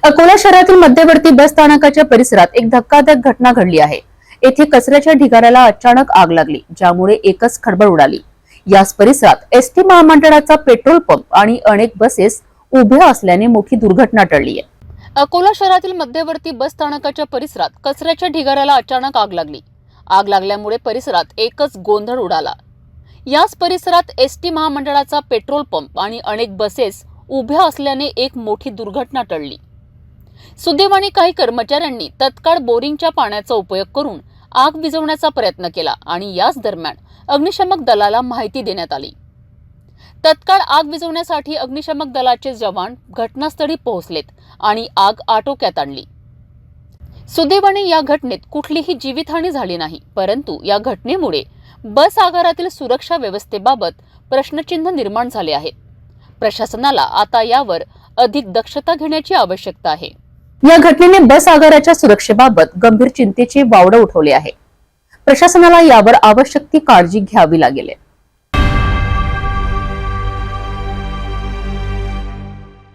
अकोला शहरातील मध्यवर्ती बस स्थानकाच्या परिसरात एक धक्कादायक घटना घडली आहे। येथे कचऱ्याच्या ढिगाऱ्याला अचानक आग लागली, ज्यामुळे एकच खळबळ उडाली। याच परिसरात एसटी महामंडळाचा पेट्रोल पंप आणि अनेक बसेस उभ्या असल्याने मोठी दुर्घटना टळली आहे। अकोला शहरातील मध्यवर्ती बस स्थानकाच्या परिसरात कचऱ्याच्या ढिगाऱ्याला अचानक आग लागली। आग लागल्यामुळे परिसरात एकच गोंधळ उडाला। याच परिसरात एसटी महामंडळाचा पेट्रोल पंप आणि अनेक बसेस उभ्या असल्याने एक मोठी दुर्घटना टळली। सुदैवाने काही कर्मचाऱ्यांनी तत्काळ बोरिंगच्या पाण्याचा उपयोग करून आग विझवण्याचा प्रयत्न केला आणि याच दरम्यान अग्निशमक दलाला माहिती देण्यात आली। तत्काळ आग विझवण्यासाठी अग्निशमक दलाचे जवान घटनास्थळी पोहोचलेत आणि आग आटोक्यात आणली। सुदैवाने या घटनेत कुठलीही जीवितहानी झाली नाही, परंतु या घटनेमुळे बस आगारातील सुरक्षा व्यवस्थेबाबत प्रश्नचिन्ह निर्माण झाले आहे। प्रशासनाला आता यावर अधिक दक्षता घेण्याची आवश्यकता आहे। या घटनेने बस आगाराच्या सुरक्षेबाबत गंभीर चिंतेचे वावड उठवले आहे। प्रशासनाला यावर आवश्यक ती काळजी घ्यावी लागेल।